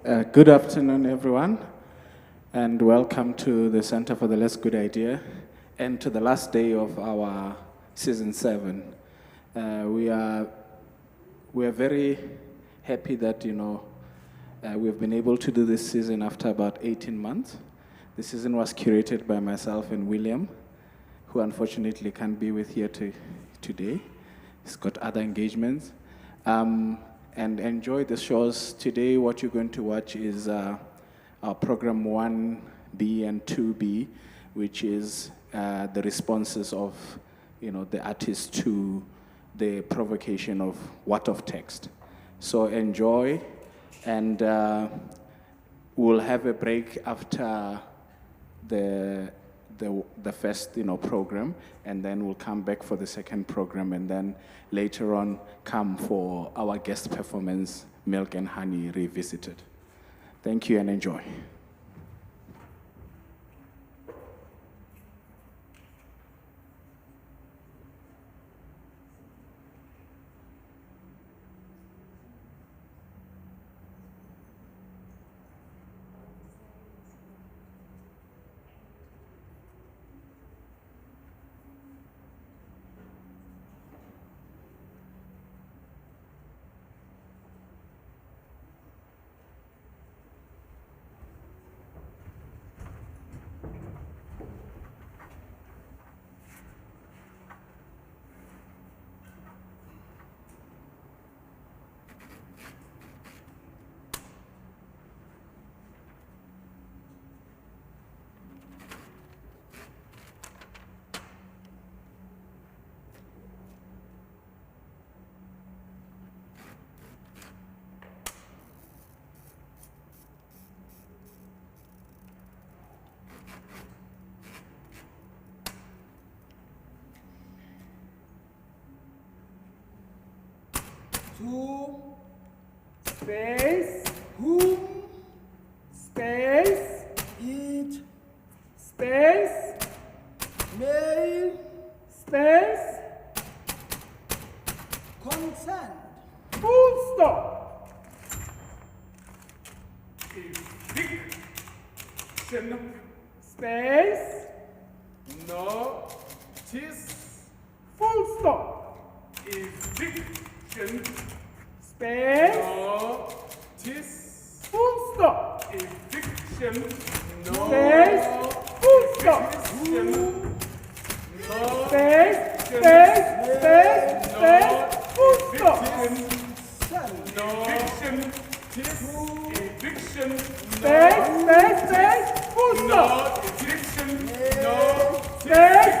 Good afternoon, everyone, and welcome to the Center for the Less Good Idea and to the last day of our Season 7. We are very happy that, we've been able to do this season after about 18 months. The season was curated by myself and William, who unfortunately can't be with here today. He's got other engagements. And enjoy the shows. Today, what you're going to watch is our program 1B and 2B, which is the responses of, the artists to the provocation of what of text. So enjoy, and we'll have a break after the first program, and then we'll come back for the second program, and then later on come for our guest performance, Milk and Honey Revisited. Thank you and enjoy. Two, space, whom, space, eat, space, mail, space, consent, full stop. Eviction, space, notice, full stop. Eviction, space, notice, full stop. Eviction, space, full stop. Space, space, full stop. Eviction, eviction, space, full stop. Eviction, space,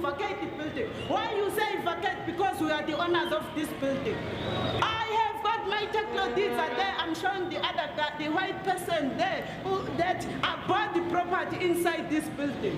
vacate the building. Why you say vacate? Because we are the owners of this building. I have got my title deeds are there. I'm showing the other guy, the white person there, that I bought the property inside this building.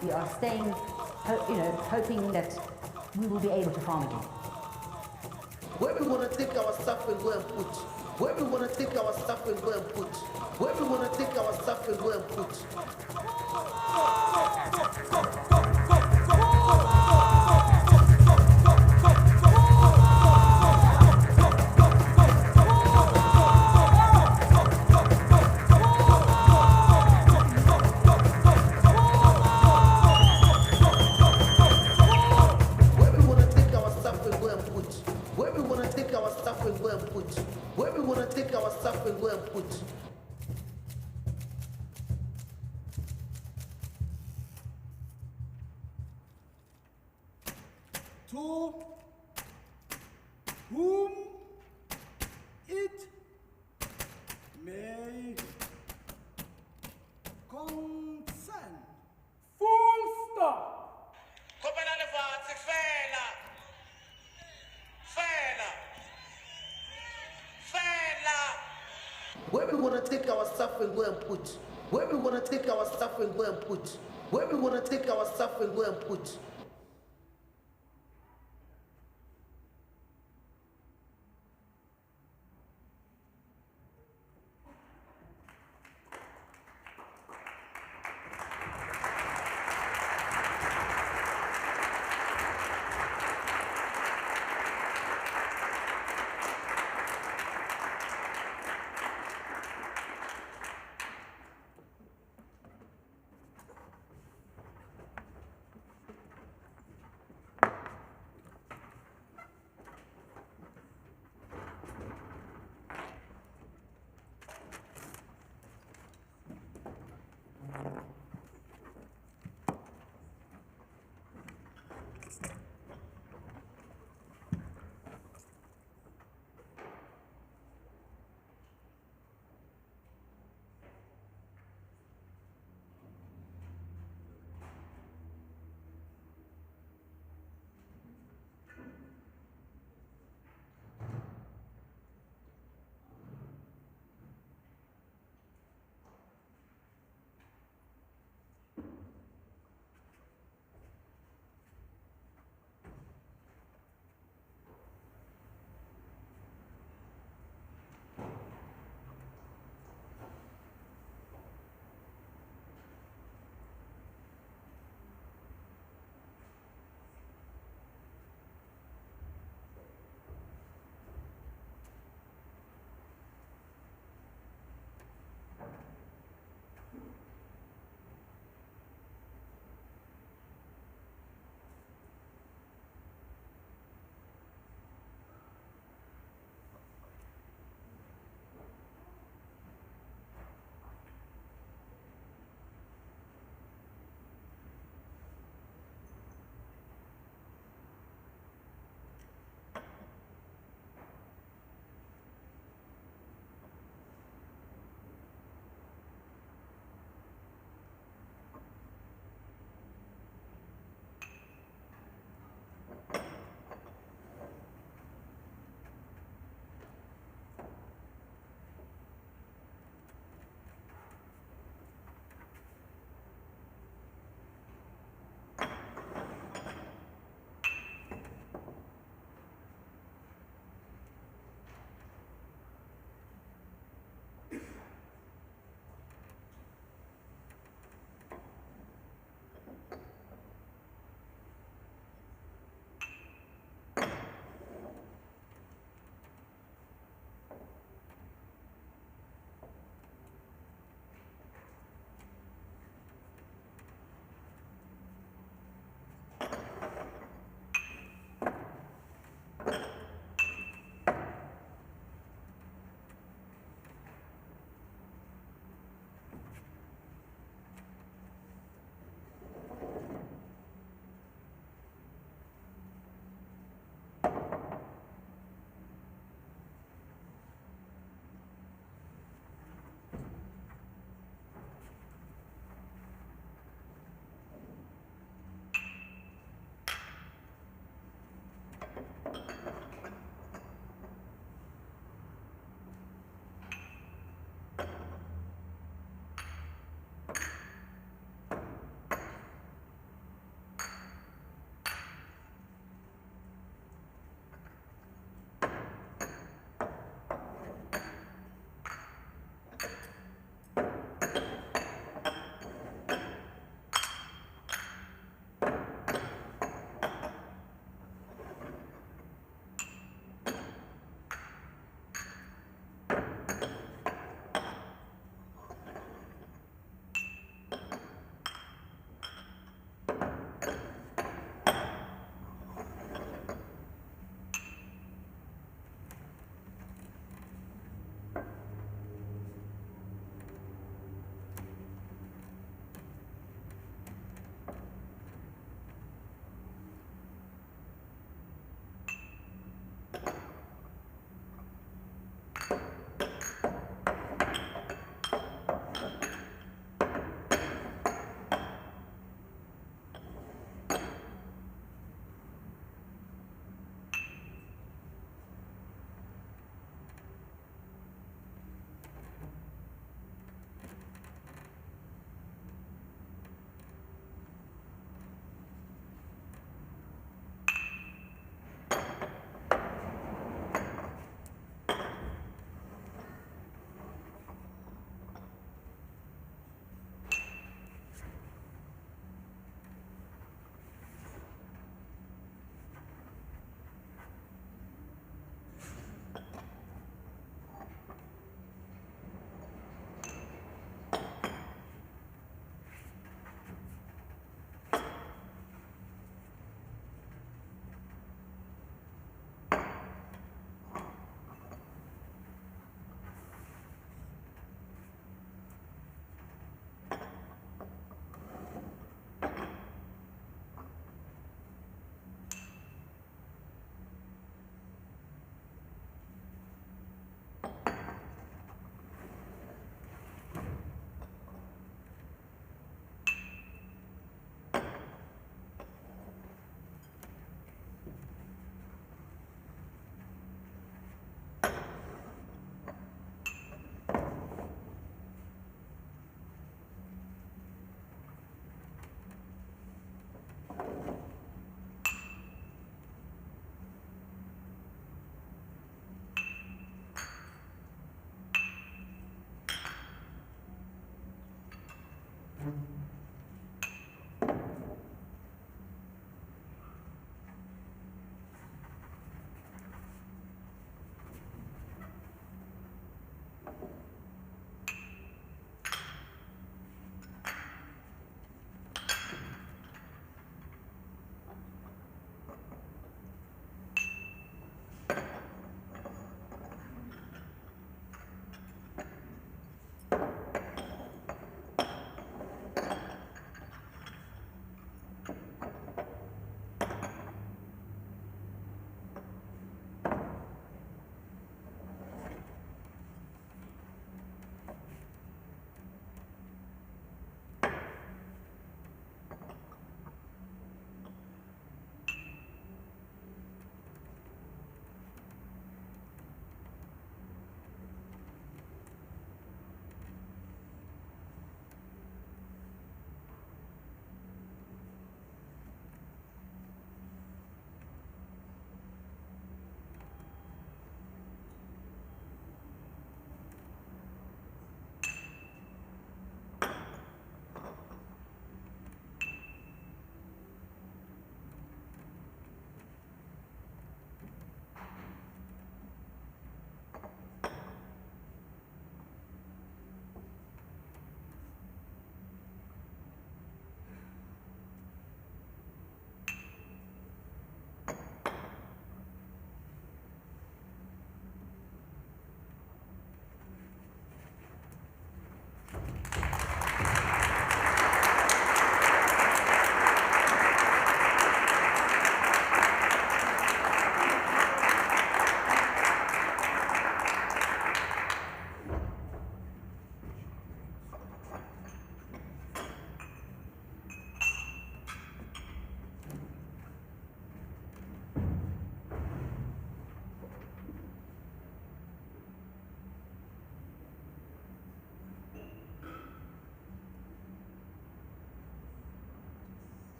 We are staying, hoping that we will be able to farm again. Where we want to take our stuff and go and put. Where we want to take our stuff and go and put. Where we want to take our stuff and go and put. To whom it may concern. Full stop. Where we wanna take our stuff and go and put? Where we wanna take our stuff and go and put? Where we wanna take our stuff and go and put?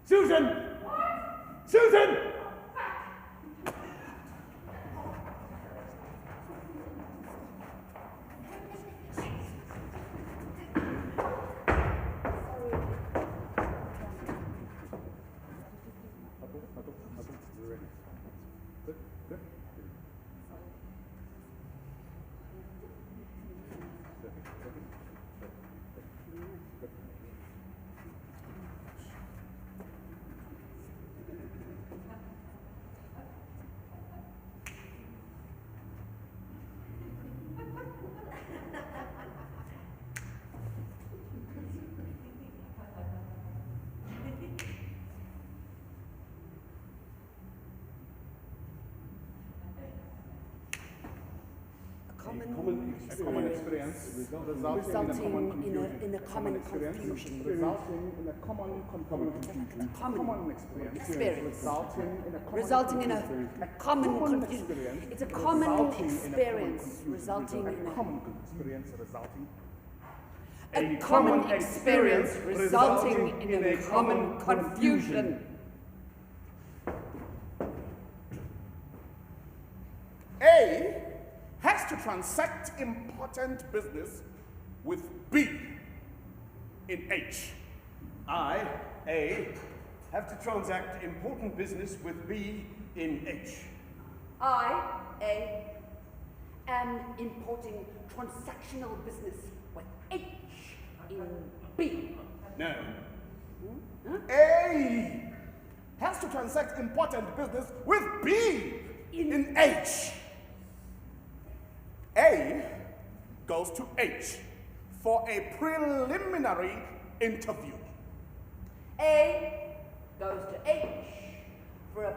Susan! Susan! common experience resulting in a common confusion. Resulting in a common confusion. Common experience. Resulting in a common confusion. It's a common experience resulting in a common experience resulting. A common experience resulting in a common confusion. A has to transact important business with B in H. I, A, have to transact important business with B in H. I, A, am importing transactional business with H in B. No. A has to transact important business with B in H. A goes to H for a preliminary interview. A goes to H for a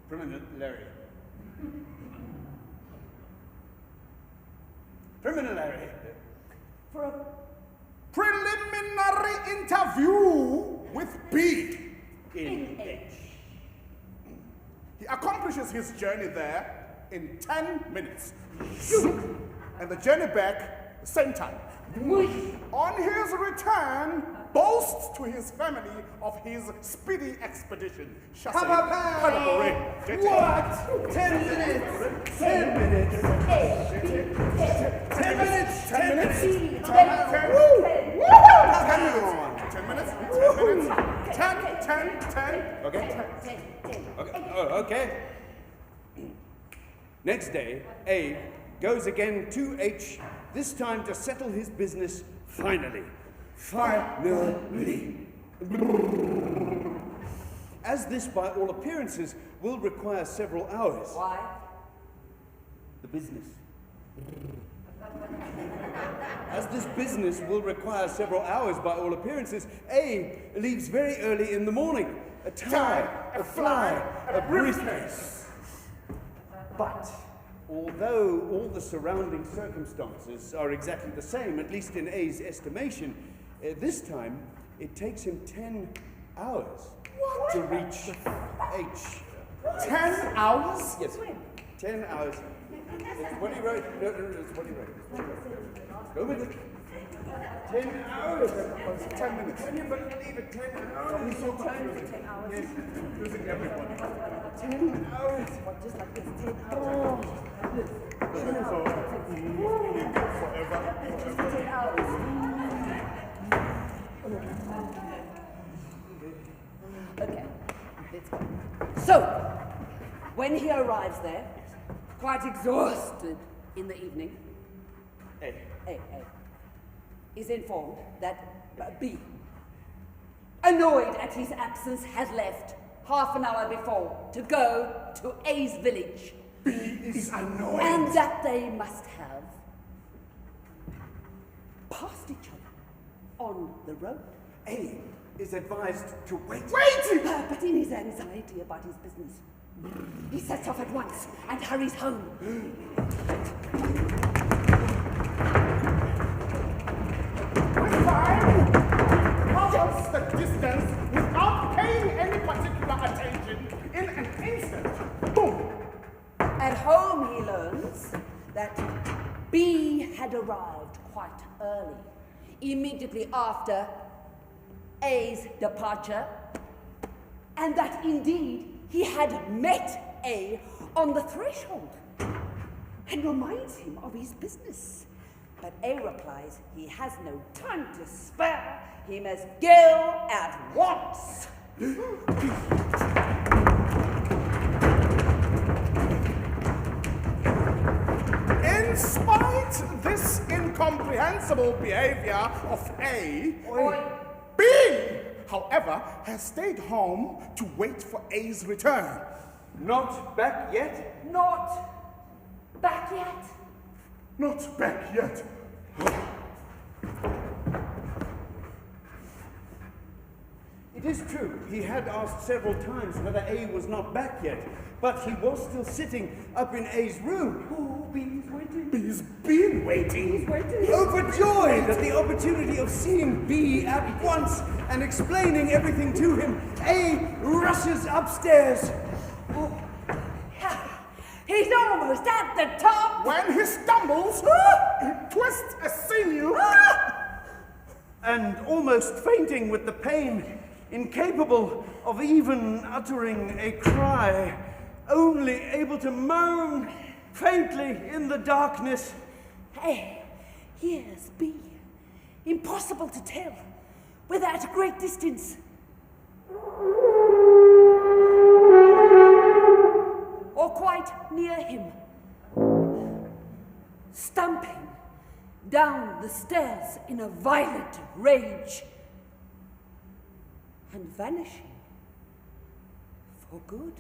Preliminary. Preliminary. for a Preliminary interview with B In H. He accomplishes his journey there in 10 minutes. And the journey back, the same time. On his return, boasts to his family of his speedy expedition. What? 10 minutes. 10 minutes. 10 minutes. 10 minutes. 10 10 minutes. 10. Okay. Okay. Next day, A goes again to H, this time to settle his business finally. Finally. As this, by all appearances, will require several hours. Why? The business. As this business will require several hours by all appearances, A leaves very early in the morning. A tie, a fly, a briefcase. But although all the surrounding circumstances are exactly the same, at least in A's estimation, this time it takes him 10 hours to reach H. 10 hours? Yes, 10 hours. It's what he wrote. No, it's what he wrote. Go with it. 10 hours. 10 minutes. Can you believe it? 10 hours. So confusing. 10 hours. Yes, Losing everybody. 10 hours. What, just like this, 10 hours. So, forever. 10 hours. Okay, let's go. So, when he arrives there, quite exhausted in the evening, A. is informed that B, annoyed at his absence, has left half an hour before to go to A's village. B is annoyed. And that they must have passed each other on the road. A is advised to wait. But in his anxiety about his business, he sets off at once and hurries home. Covers the distance without paying any particular attention in an instant. Boom! At home, he learns that B had arrived quite early, immediately after A's departure, and that indeed he had met A on the threshold and reminds him of his business. But A replies he has no time to spare. He must go at once. In spite this incomprehensible behavior of A, B, however, has stayed home to wait for A's return. Not back yet? Not back yet. Not back yet. It is true, he had asked several times whether A was not back yet, but he was still sitting up in A's room. Oh, B's waiting. B's been waiting. He's waiting. Overjoyed at the opportunity of seeing B at once and explaining everything to him, A rushes upstairs. He's almost at the top. When he stumbles, he twists a sinew. And almost fainting with the pain, incapable of even uttering a cry, only able to moan faintly in the darkness. Hey, here's B. Impossible to tell whether at a great distance or quite near him, stumping down the stairs in a violent rage and vanishing for good.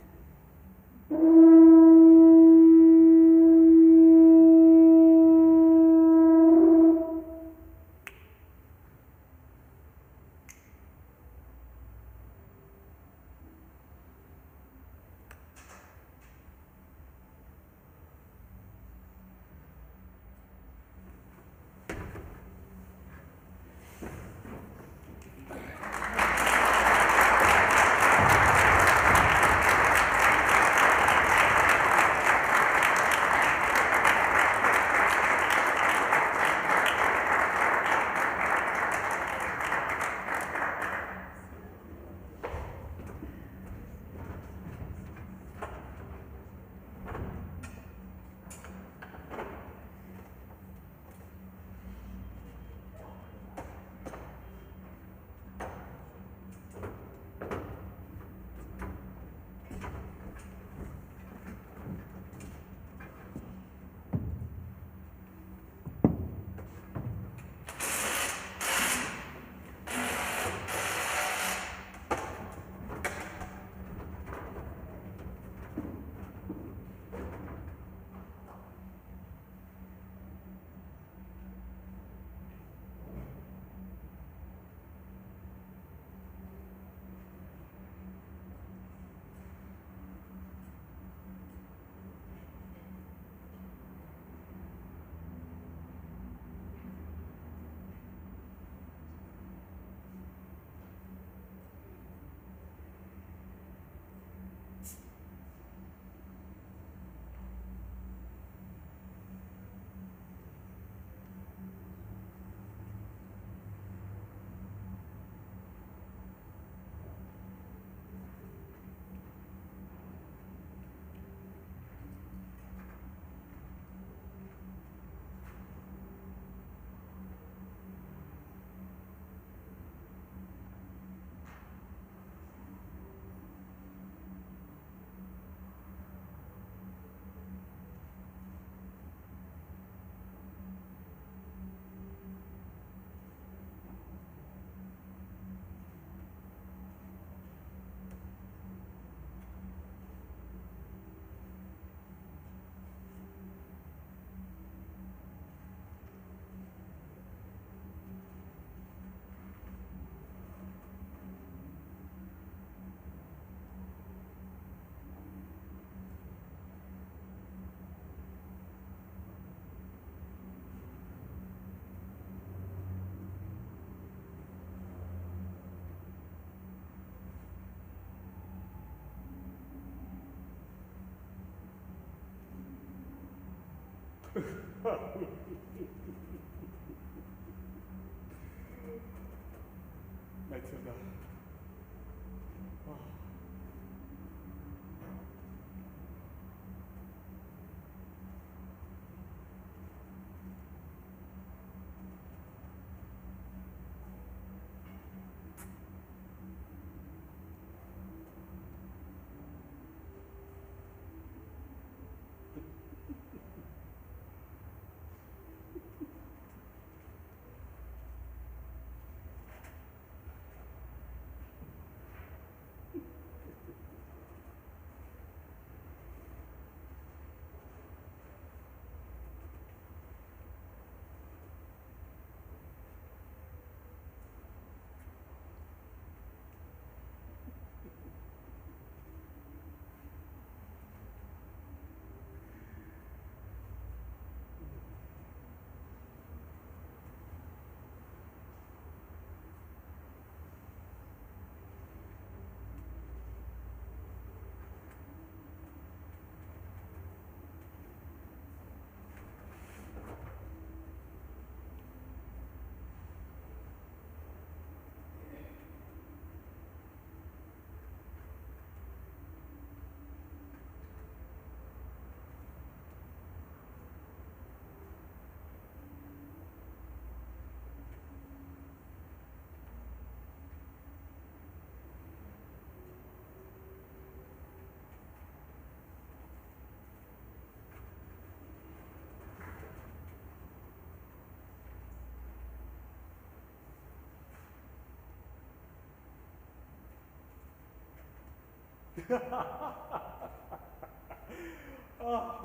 Matilda.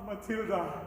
Matilda.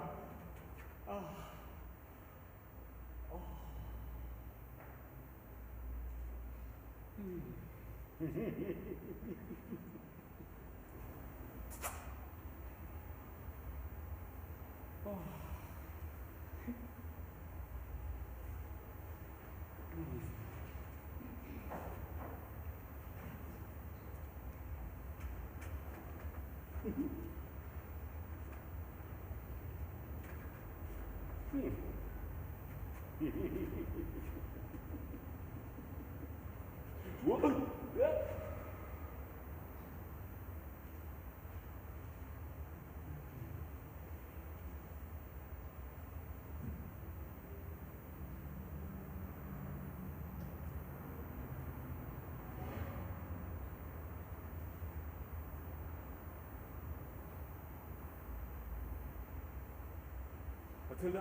Matilda?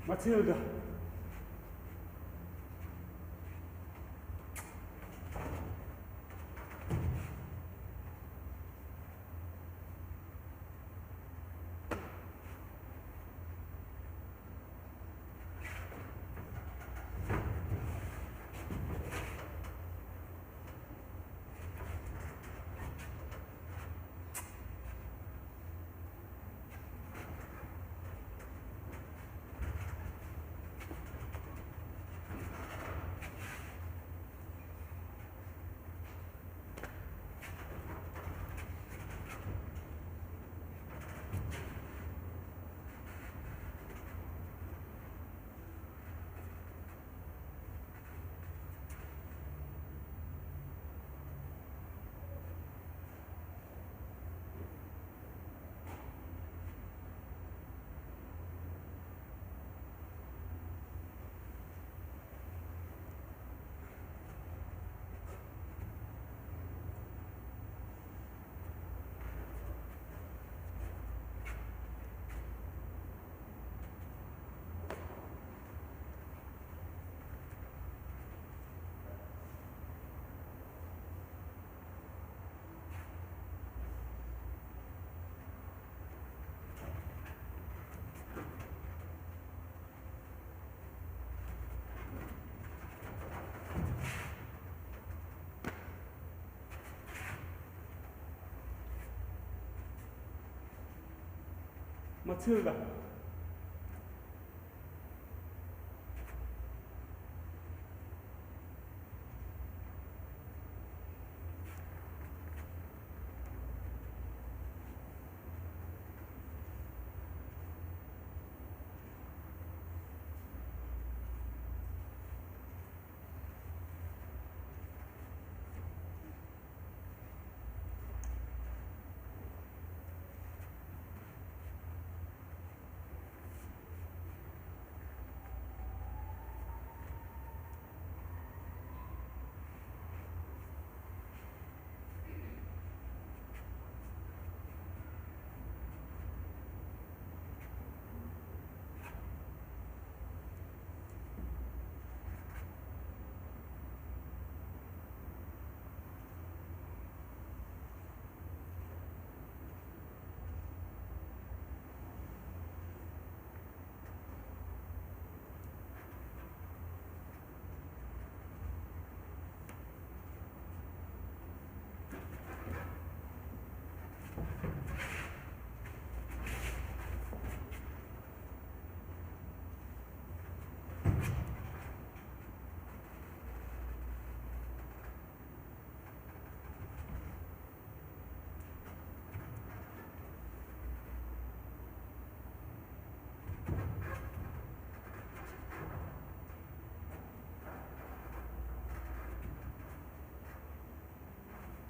Matilda. Matilda.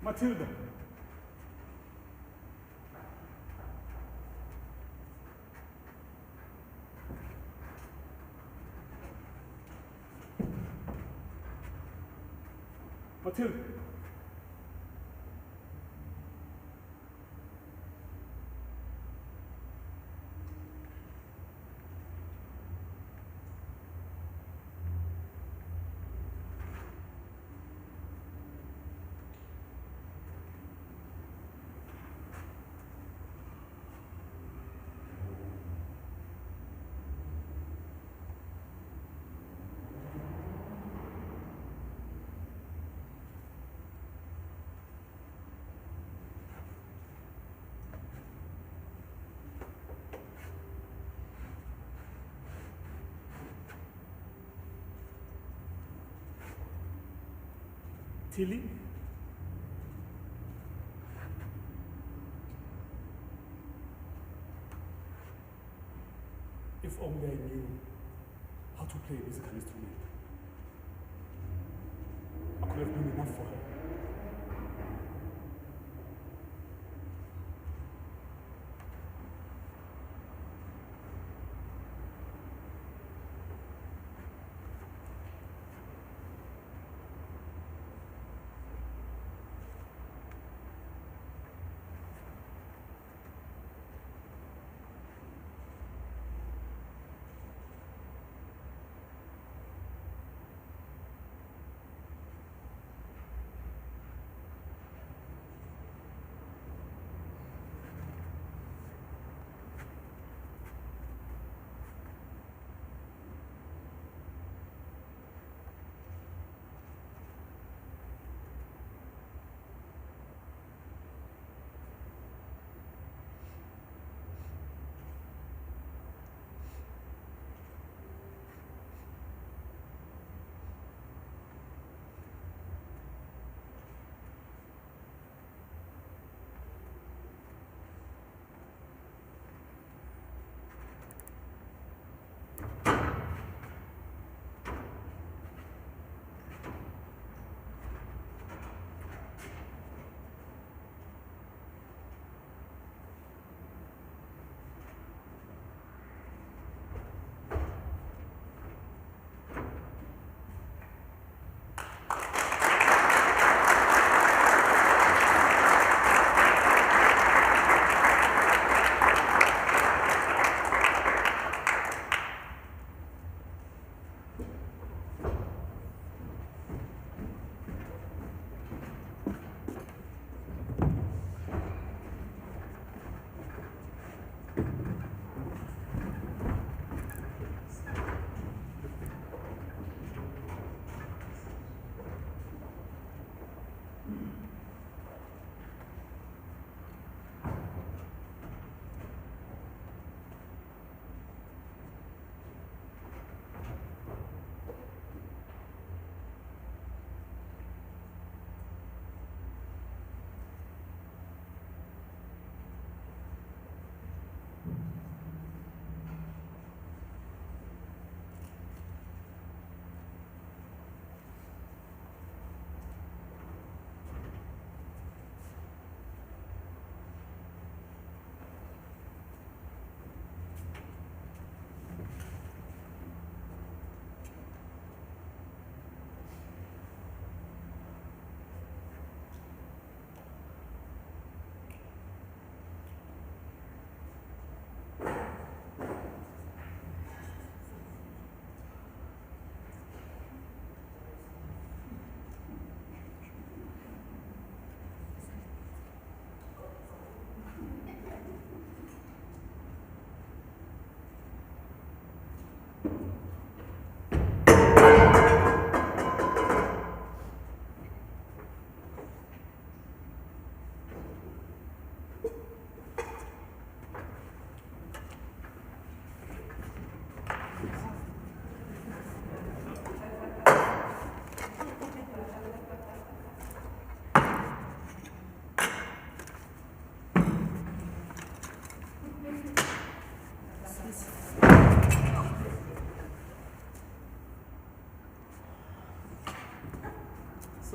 Matilda. Matilda. Tilly. If only I knew how to play a musical instrument, I could have been enough for her.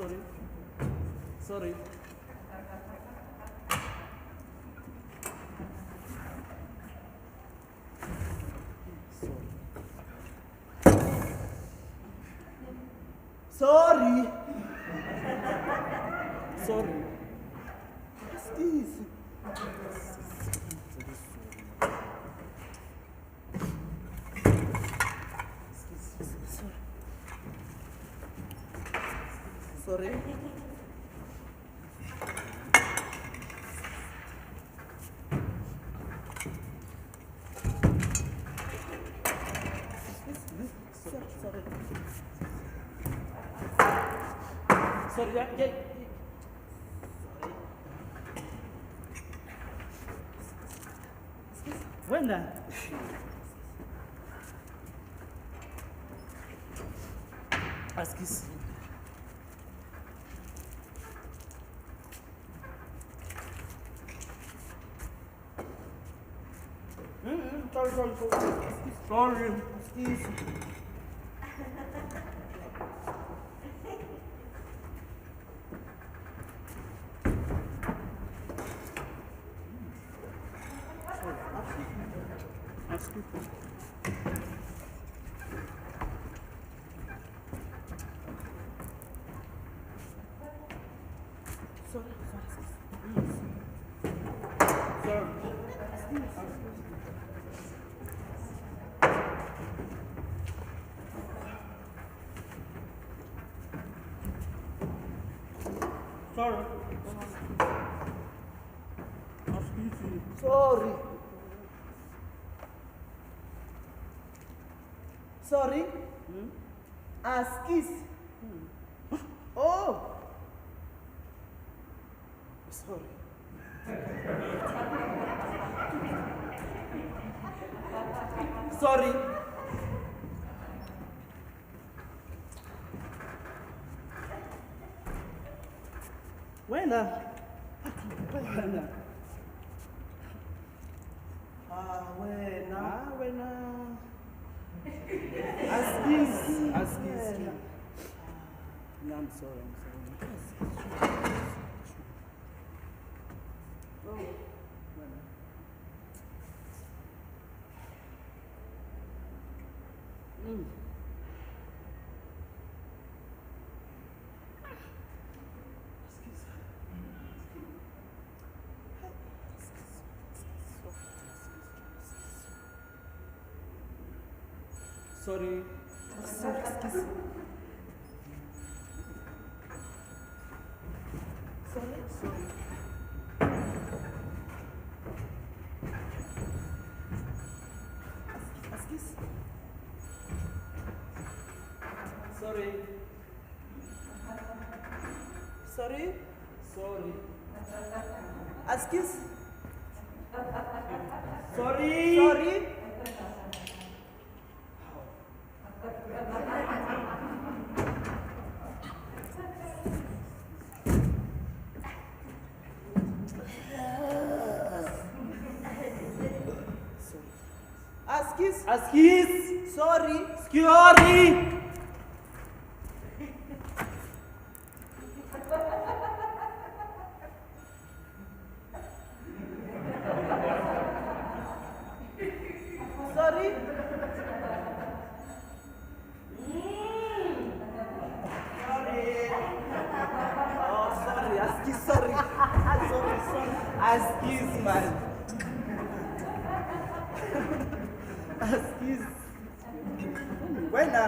Sorry. Sorry. Sorry. Sorry. Excuse. Sorry. Sorry, yeah. When Askies. Sorry. Askies. Sorry. Sorry. Sorry? Askies. Oh. Sorry. Sorry. Wena. Wena. Wena. Askies. No, I'm sorry. Oh. Sorry. Sorry. Askies. Sorry. Sorry. Sorry. Askies. Sorry. Sorry. Askies. Sorry. Sorry. Sorry. Oh, sorry. Askies, sorry. sorry. Askies, man. Askies. Buena.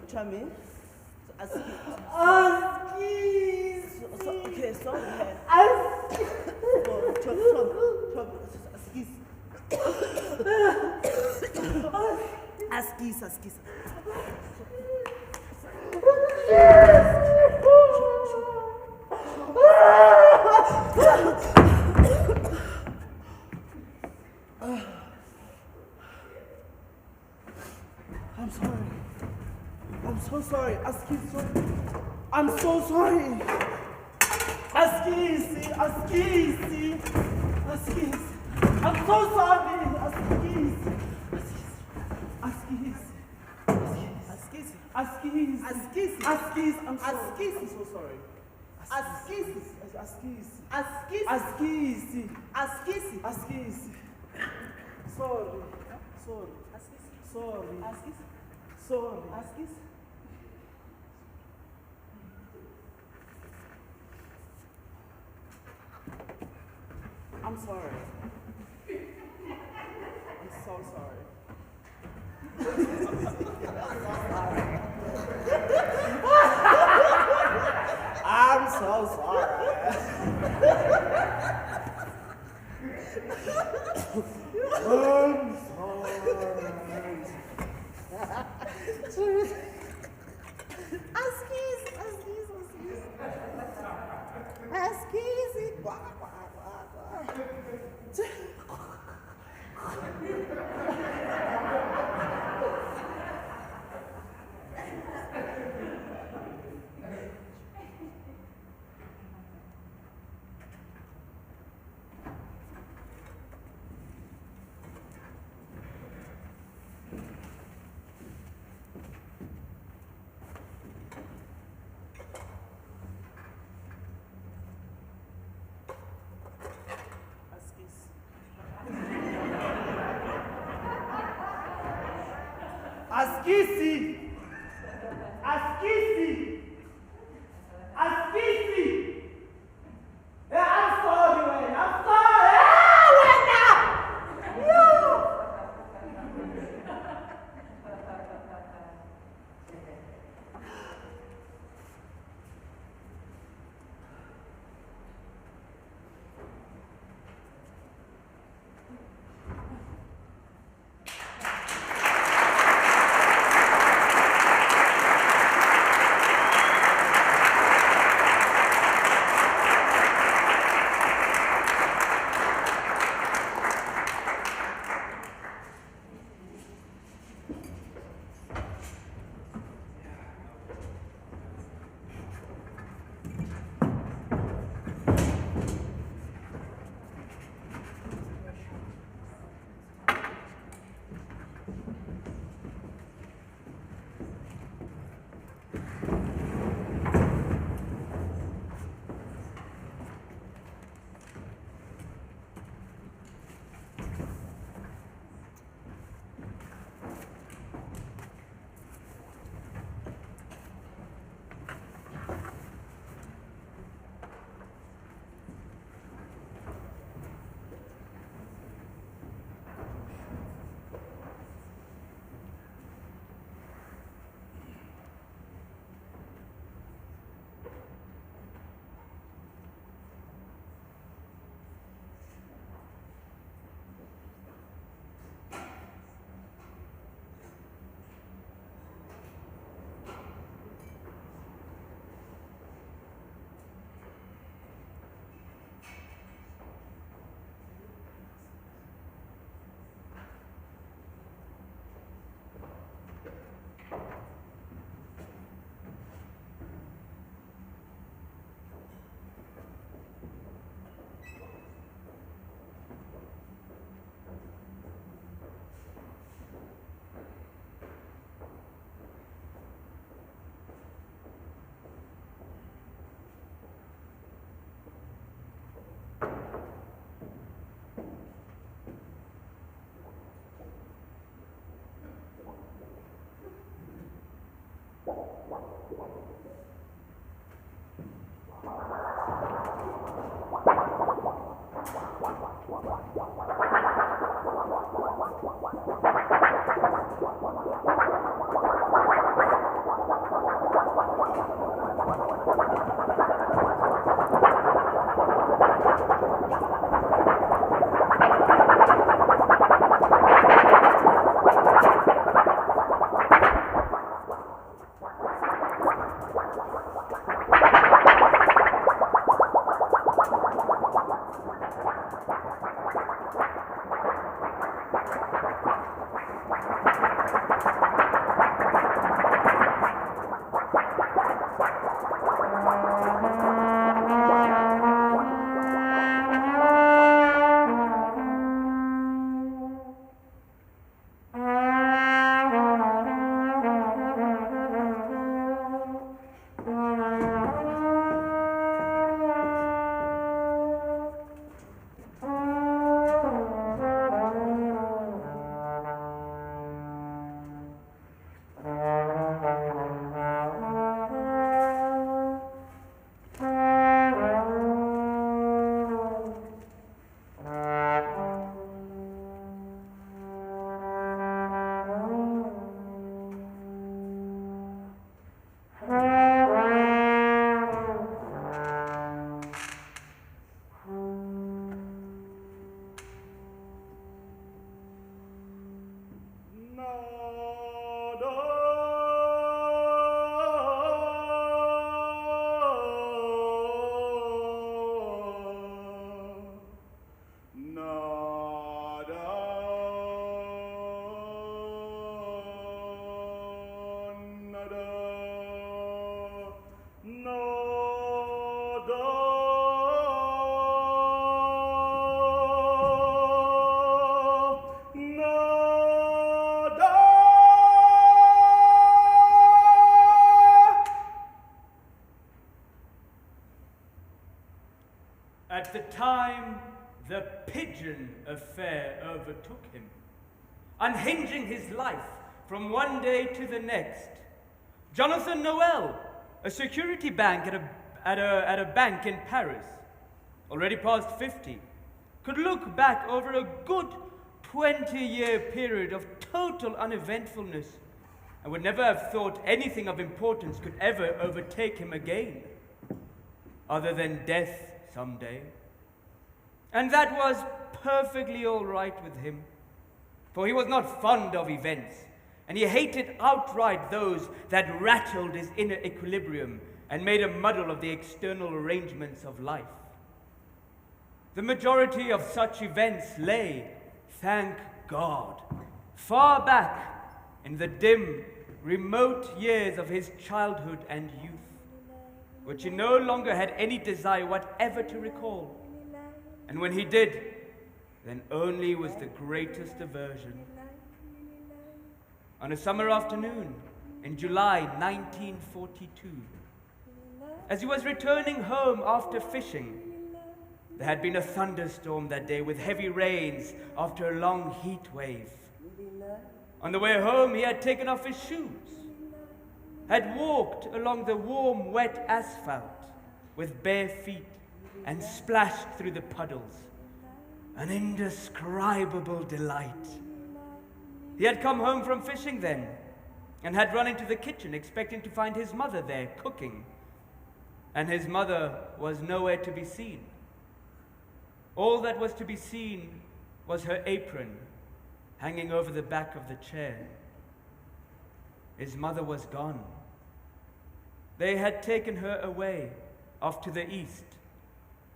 Chami? Askies. Okay, sorry. Askies. I'm sorry. I'm so sorry. Askies, sorry. I'm so sorry. Askies. I'm so sorry. Askies. I'm so sorry. Sorry. I'm sorry. I'm so sorry. I'm so sorry. Askies. Yeah, I'm sorry, Wayne. I'm sorry. At the time, the Pigeon affair overtook him, unhinging his life from one day to the next. Jonathan Noel, a security bank at a bank in Paris, already past 50, could look back over a good 20-year period of total uneventfulness and would never have thought anything of importance could ever overtake him again, other than death someday. And that was perfectly all right with him, for he was not fond of events, and he hated outright those that rattled his inner equilibrium and made a muddle of the external arrangements of life. The majority of such events lay, thank God, far back in the dim, remote years of his childhood and youth, which he no longer had any desire whatever to recall. And when he did, then only was the greatest aversion. On a summer afternoon in July 1942, as he was returning home after fishing, there had been a thunderstorm that day with heavy rains after a long heat wave. On the way home, he had taken off his shoes, had walked along the warm, wet asphalt with bare feet and splashed through the puddles. An indescribable delight. He had come home from fishing then and had run into the kitchen expecting to find his mother there cooking. And his mother was nowhere to be seen. All that was to be seen was her apron hanging over the back of the chair. His mother was gone. They had taken her away off to the east,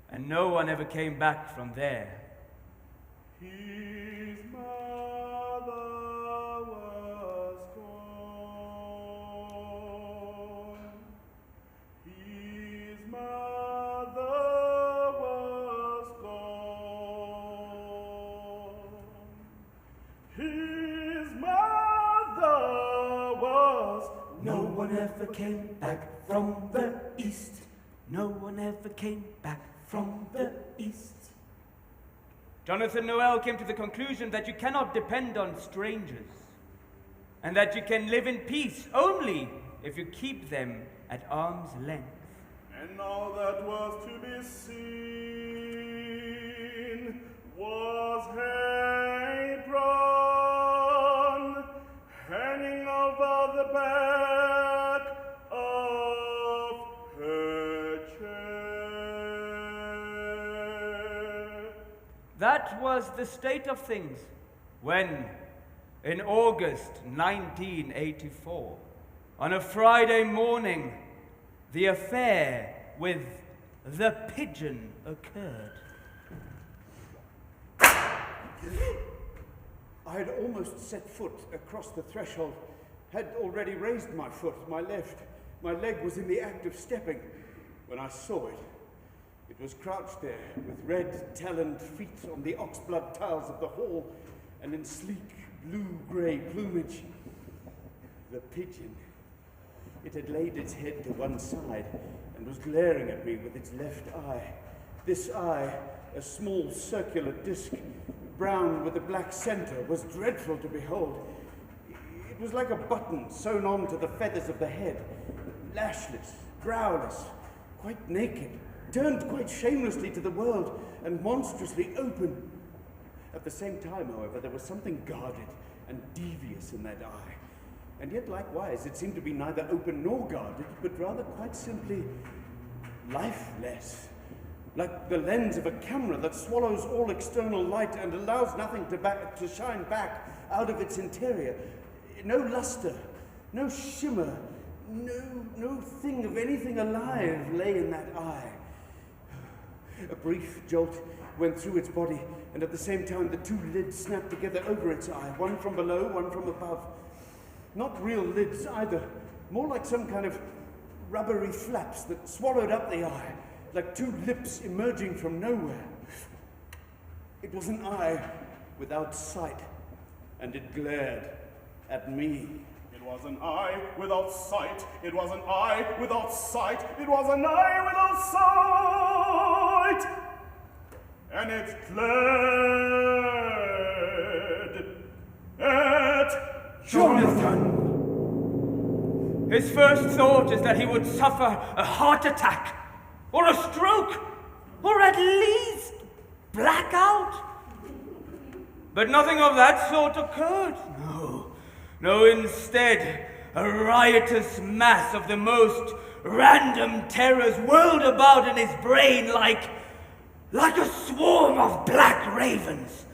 and no one ever came back from there. His mother was gone. His mother was gone. His mother was. No one ever came back from the east. No one ever came back from the east. Jonathan Noel came to the conclusion that you cannot depend on strangers, and that you can live in peace only if you keep them at arm's length. And all that was to be seen was her apron hanging over the back of her chair. That was the state of things when, in August 1984, on a Friday morning, the affair with the Pigeon occurred. I had almost set foot across the threshold, had already raised my foot, my left. My leg was in the act of stepping when I saw it. It was crouched there with red taloned feet on the oxblood tiles of the hall and in sleek blue-grey plumage. The pigeon. It had laid its head to one side and was glaring at me with its left eye. This eye, a small circular disc, brown with a black center, was dreadful to behold. It was like a button sewn on to the feathers of the head, lashless, browless, quite naked, turned quite shamelessly to the world and monstrously open. At the same time, however, there was something guarded and devious in that eye. And yet, likewise, it seemed to be neither open nor guarded, but rather quite simply lifeless. Like the lens of a camera that swallows all external light and allows nothing to shine back out of its interior. No luster, no shimmer, no thing of anything alive lay in that eye. A brief jolt went through its body, and at the same time the two lids snapped together over its eye, one from below, one from above. Not real lids either, more like some kind of rubbery flaps that swallowed up the eye, like two lips emerging from nowhere. It was an eye without sight, and it glared at me. It was an eye without sight. It was an eye without sight. It was an eye without sight. And it glared at Jonathan! His first thought is that he would suffer a heart attack, or a stroke, or at least blackout. But nothing of that sort occurred. No, instead, a riotous mass of the most random terrors whirled about in his brain like a swarm of black ravens.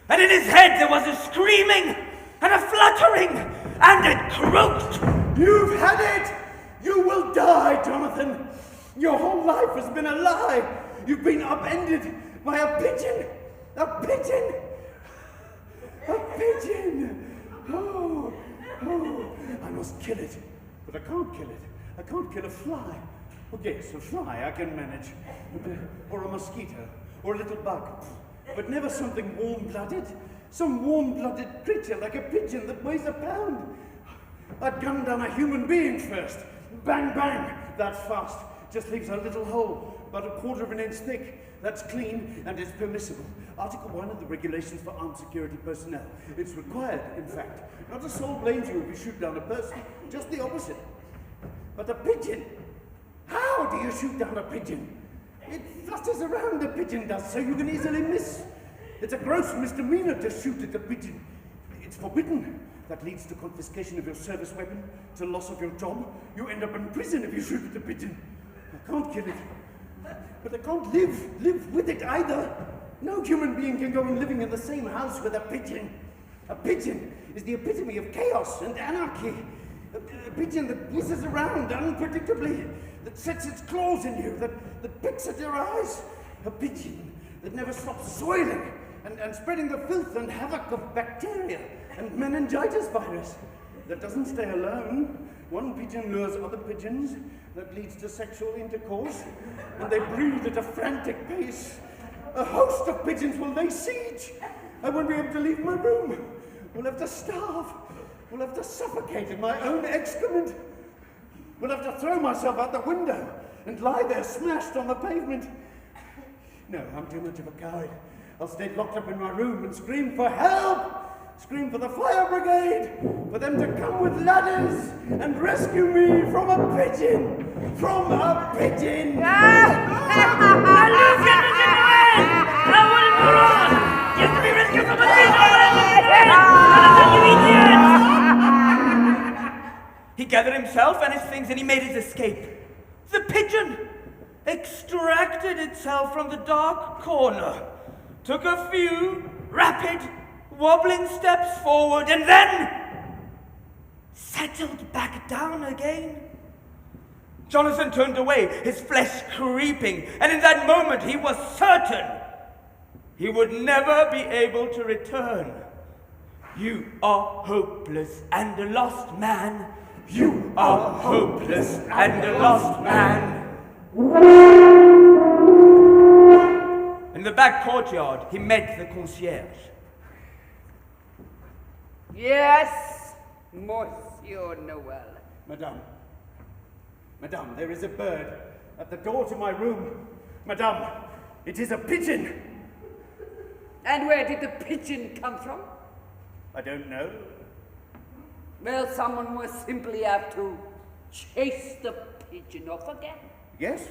And in his head there was a screaming and a fluttering, and it croaked. You've had it! You will die, Jonathan! Your whole life has been a lie! You've been upended by a pigeon! A pigeon! A pigeon! Oh, I must kill it. But I can't kill it. I can't kill a fly. Oh, yes, a fly I can manage. Or a mosquito. Or a little bug. But never something warm-blooded. Some warm-blooded creature like a pigeon that weighs a pound. I'd gun down a human being first. Bang, bang. That's fast. Just leaves a little hole, about 1/4 of an inch thick. That's clean and it's permissible. Article 1 of the Regulations for Armed Security Personnel. It's required, in fact. Not a soul blames you if you shoot down a person. Just the opposite. But a pigeon? How do you shoot down a pigeon? It flutters around, the pigeon does, so you can easily miss. It's a gross misdemeanor to shoot at a pigeon. It's forbidden. That leads to confiscation of your service weapon, to loss of your job. You end up in prison if you shoot at a pigeon. I can't kill it. But I can't live with it either. No human being can go on living in the same house with a pigeon. A pigeon is the epitome of chaos and anarchy. A pigeon that whizzes around unpredictably, that sets its claws in you, that picks at your eyes. A pigeon that never stops soiling and spreading the filth and havoc of bacteria and meningitis virus. That doesn't stay alone. One pigeon lures other pigeons. That leads to sexual intercourse. And they breed at a frantic pace. A host of pigeons will lay siege. I won't be able to leave my room. We'll have to starve. We'll have to suffocate in my own excrement. We'll have to throw myself out the window and lie there smashed on the pavement. No, I'm too much of a coward. I'll stay locked up in my room and scream for help. scream for the fire brigade, for them to come with ladders and rescue me from a pigeon. From a pigeon! He gathered himself and his things and he made his escape. The pigeon extracted itself from the dark corner, took a few rapid, wobbling steps forward, and then settled back down again. Jonathan turned away, his flesh creeping, and in that moment he was certain he would never be able to return. You are hopeless and a lost man. You are hopeless and a lost man. In the back courtyard, he met the concierge. Yes, Monsieur Noel. Madame, there is a bird at the door to my room. Madame, it is a pigeon. And where did the pigeon come from? I don't know. Well, someone will simply have to chase the pigeon off again. Yes?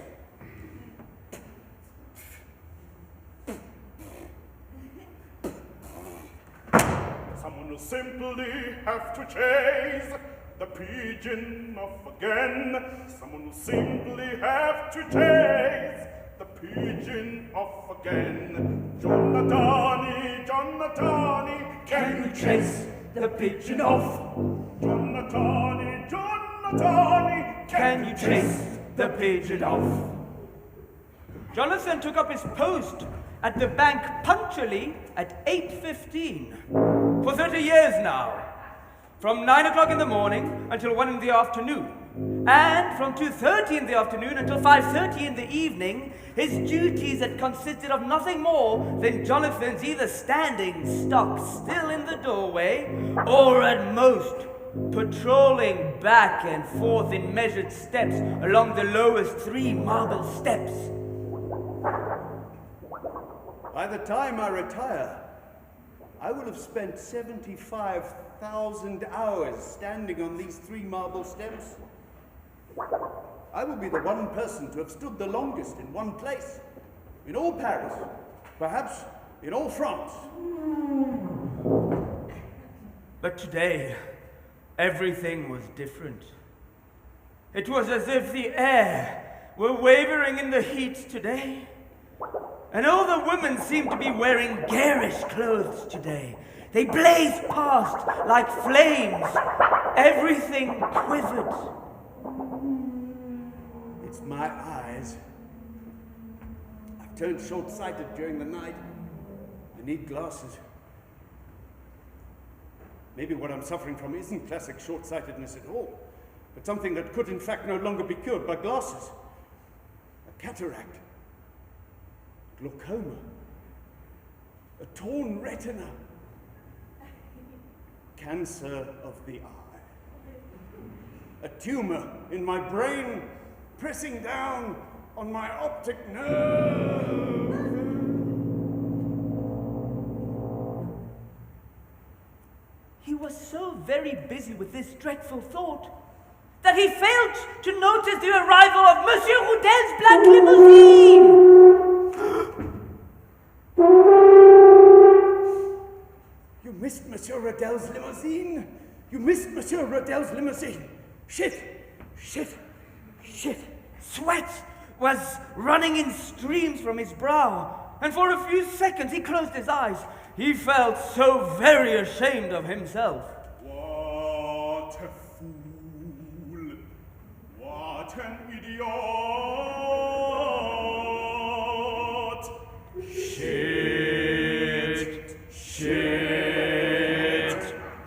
Someone will simply have to chase the pigeon off again. Someone will simply have to chase the pigeon off again. Jonathan, Can you chase the pigeon off? Jonathan, Can you chase the pigeon off? Jonathan took up his post at the bank punctually at 8:15 for 30 years now, from 9 o'clock in the morning until 1 in the afternoon, and from 2:30 in the afternoon until 5:30 in the evening. His duties had consisted of nothing more than Jonathan's either standing stock still in the doorway, or at most patrolling back and forth in measured steps along the lowest 3 marble steps. By the time I retire, I will have spent 75,000 hours standing on these 3 marble steps. I will be the one person to have stood the longest in one place, in all Paris, perhaps in all France. But today, everything was different. It was as if the air were wavering in the heat today, and all the women seemed to be wearing garish clothes today. They blazed past like flames. Everything quivered. It's my eyes. I've turned short-sighted during the night. I need glasses. Maybe what I'm suffering from isn't classic short-sightedness at all, but something that could in fact no longer be cured by glasses. A cataract. Glaucoma. A torn retina. Cancer of the eye. A tumor in my brain pressing down on my optic nerve. He was so very busy with this dreadful thought that he failed to notice the arrival of Monsieur Roudel's black limousine. You missed Monsieur Roudel's limousine. You missed Monsieur Roudel's limousine. Shit. Sweat was running in streams from his brow, and for a few seconds he closed his eyes. He felt so very ashamed of himself. What a fool! What an idiot!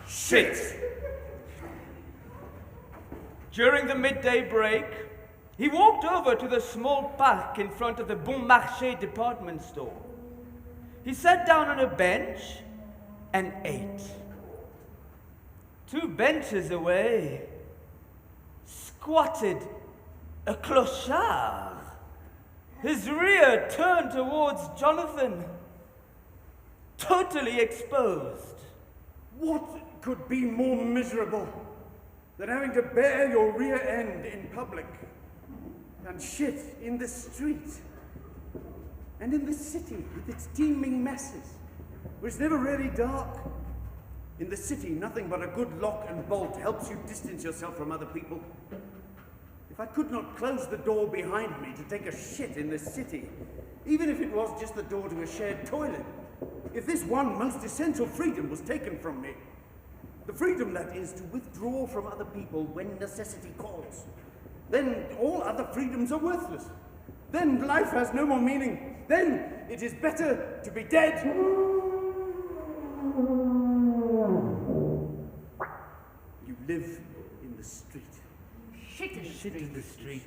Shit! During the midday break, he walked over to the small park in front of the Bon Marché department store. He sat down on a bench and ate. 2 benches away squatted a clochard, his rear turned towards Jonathan, totally exposed. What could be more miserable than having to bear your rear end in public and shit in the street? And in the city with its teeming masses, where it's never really dark. In the city, nothing but a good lock and bolt helps you distance yourself from other people. If I could not close the door behind me to take a shit in the city, even if it was just the door to a shared toilet, if this one most essential freedom was taken from me, the freedom, that is, to withdraw from other people when necessity calls, then all other freedoms are worthless. Then life has no more meaning. Then it is better to be dead. You live in the street. Shit in the street.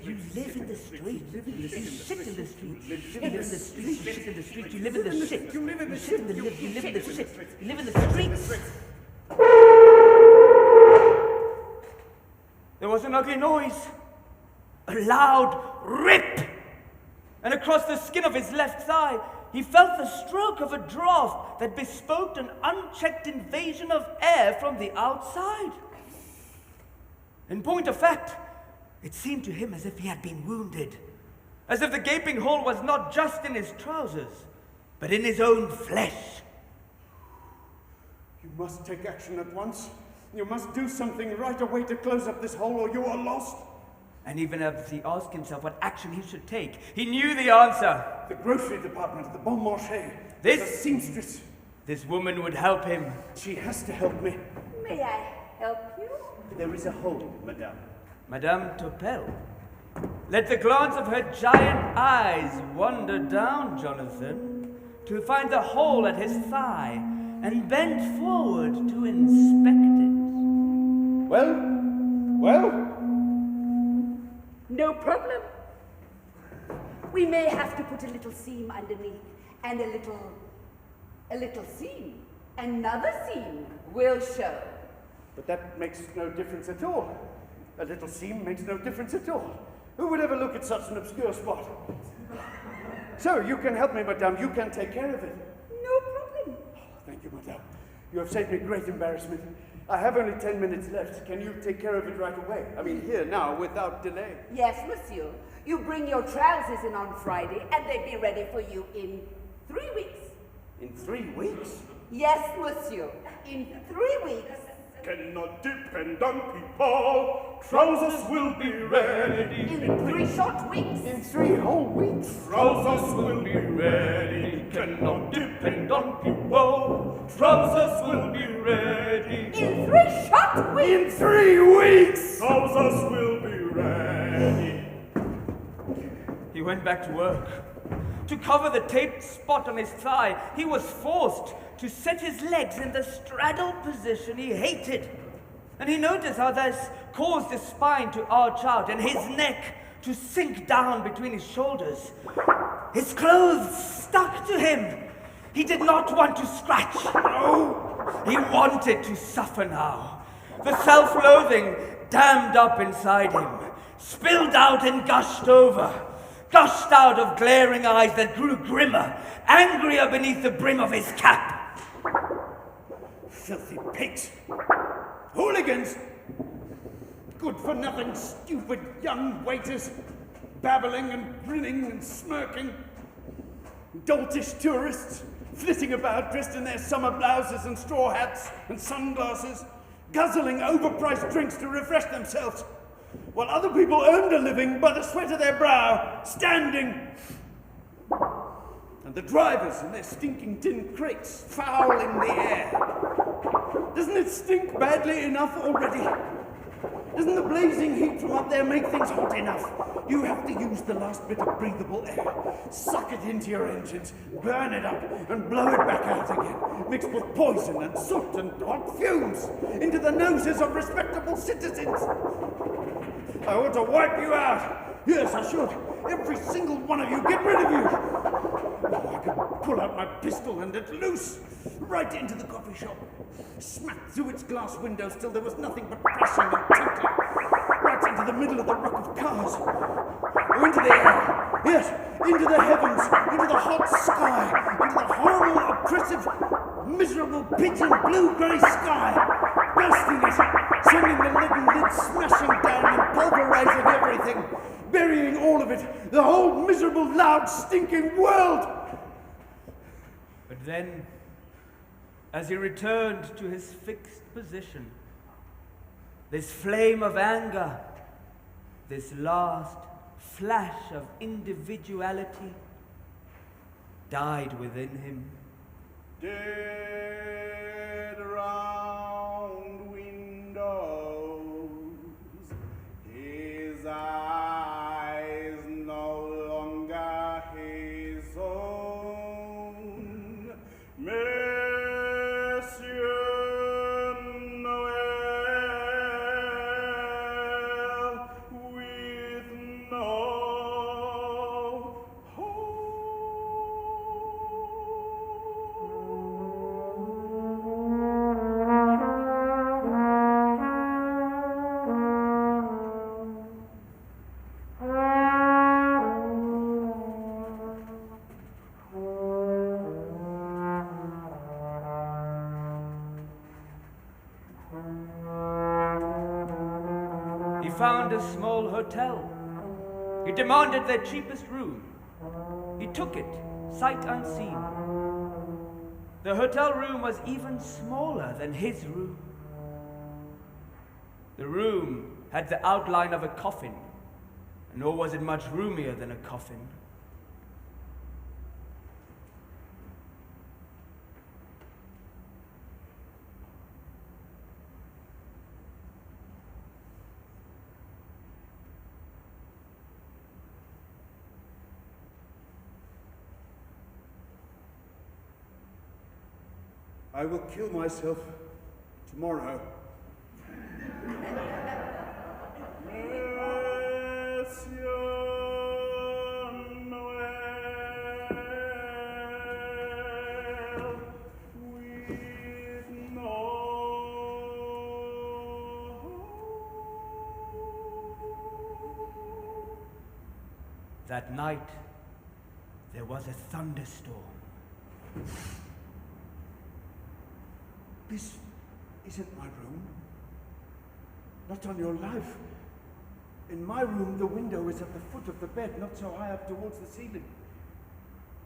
You live in the street. You shit in the street. You live in the street. You shit in the street. You live in the shit. You live in the shit. You live in the shit. You live in the streets. There was an ugly noise. A loud rip. And across the skin of his left thigh, he felt the stroke of a draught that bespoke an unchecked invasion of air from the outside. In point of fact, it seemed to him as if he had been wounded, as if the gaping hole was not just in his trousers, but in his own flesh. You must take action at once. You must do something right away to close up this hole, or you are lost. And even as he asked himself what action he should take, he knew the answer. The grocery department of the Bon Marché. This the seamstress. This woman would help him. She has to help me. May I help you? There is a hole, madame. Madame Topel. Let the glance of her giant eyes wander down, Jonathan, to find the hole at his thigh, and bend forward to inspect it. Well? No problem. We may have to put a little seam underneath, and a little seam. Another seam will show. But that makes no difference at all. A little seam makes no difference at all. Who would ever look at such an obscure spot? So, you can help me, madame. You can take care of it. No problem. Oh, thank you, madame. You have saved me great embarrassment. I have only 10 minutes left. Can you take care of it right away? I mean, here, now, without delay. Yes, monsieur. You bring your trousers in on Friday, and they'll be ready for you in 3 weeks. In 3 weeks? Yes, monsieur. In 3 weeks. Cannot depend on people. Trousers will be ready. In 3 short weeks. In 3 whole weeks. Trousers will be ready. Cannot depend on people. Trousers will be ready. In 3 short weeks. In 3 weeks. Trousers will be ready. He went back to work. To cover the taped spot on his thigh, he was forced to set his legs in the straddle position he hated. And he noticed how this caused his spine to arch out and his neck to sink down between his shoulders. His clothes stuck to him. He did not want to scratch. No, he wanted to suffer now. The self-loathing dammed up inside him, spilled out and gushed out of glaring eyes that grew grimmer, angrier beneath the brim of his cap. Filthy pigs! Hooligans! Good-for-nothing, stupid young waiters, babbling and grinning and smirking. Doltish tourists, flitting about dressed in their summer blouses and straw hats and sunglasses, guzzling overpriced drinks to refresh themselves, while other people earned a living by the sweat of their brow, standing. And the drivers in their stinking tin crates, fouling the air. Doesn't it stink badly enough already? Doesn't the blazing heat from up there make things hot enough? You have to use the last bit of breathable air, suck it into your engines, burn it up, and blow it back out again, mixed with poison and soot and hot fumes, into the noses of respectable citizens. I ought to wipe you out. Yes, I should. Every single one of you, get rid of you. Oh, I could pull out my pistol and let loose, right into the coffee shop. Smack through its glass windows till there was nothing but crashing and tinkling. Right into the middle of the ruck of cars. Or into the air. Yes, into the heavens, into the hot sky, into the horrible, oppressive miserable pigeon, blue-grey sky, bursting it, sending the leaden lid smashing down and pulverizing everything, burying all of it, the whole miserable, loud, stinking world. But then, as he returned to his fixed position, this flame of anger, this last flash of individuality, died within him. Dead round windows, his eyes no longer his own. Monsieur Noel, with no He found a small hotel. He demanded their cheapest room. He took it, sight unseen. The hotel room was even smaller than his room. The room had the outline of a coffin, nor was it much roomier than a coffin. I will kill myself tomorrow. That night, there was a thunderstorm. This isn't my room. Not on your life. In my room, the window is at the foot of the bed, not so high up towards the ceiling.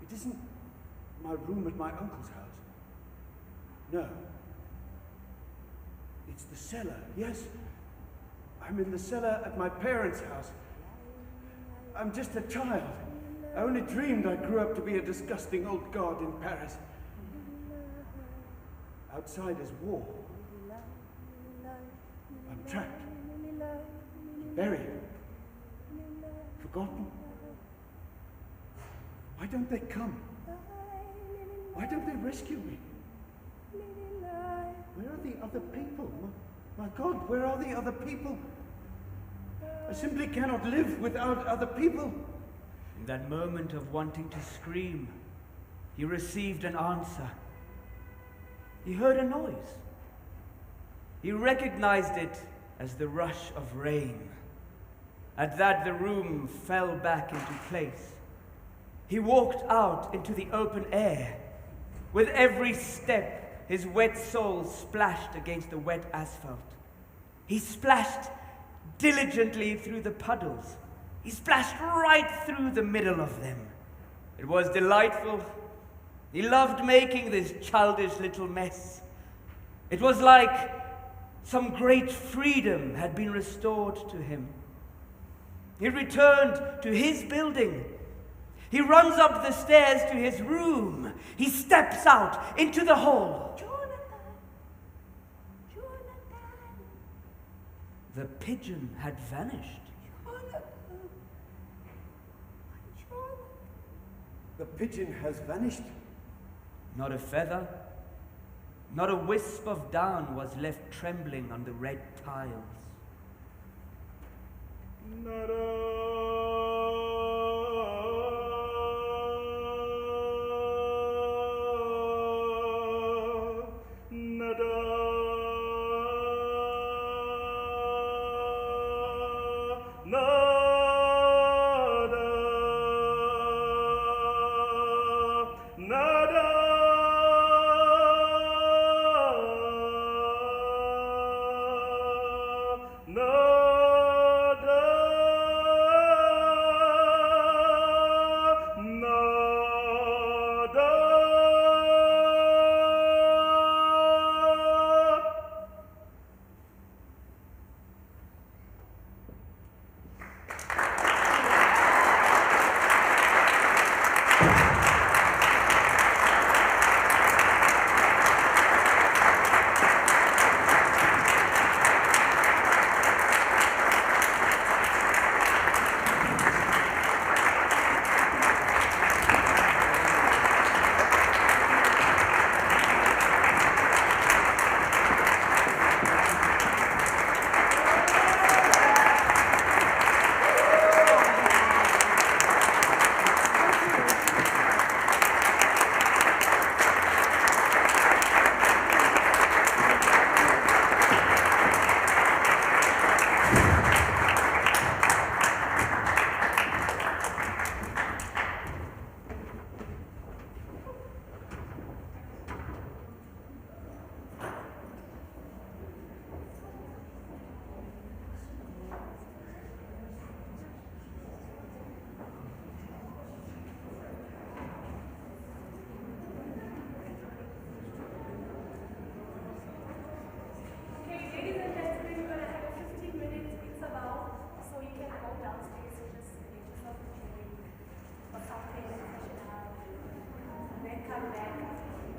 It isn't my room at my uncle's house. No. It's the cellar, yes. I'm in the cellar at my parents' house. I'm just a child. I only dreamed I grew up to be a disgusting old god in Paris. Outside is war. I'm trapped, buried, forgotten. Why don't they come? Why don't they rescue me? Where are the other people? My God, where are the other people? I simply cannot live without other people. In that moment of wanting to scream, he received an answer. He heard a noise. He recognized it as the rush of rain. At that, the room fell back into place. He walked out into the open air. With every step, his wet soles splashed against the wet asphalt. He splashed diligently through the puddles. He splashed right through the middle of them. It was delightful. He loved making this childish little mess. It was like some great freedom had been restored to him. He returned to his building. He runs up the stairs to his room. He steps out into the hall. The pigeon had vanished. The pigeon has vanished. Not a feather, not a wisp of down was left trembling on the red tiles. Not a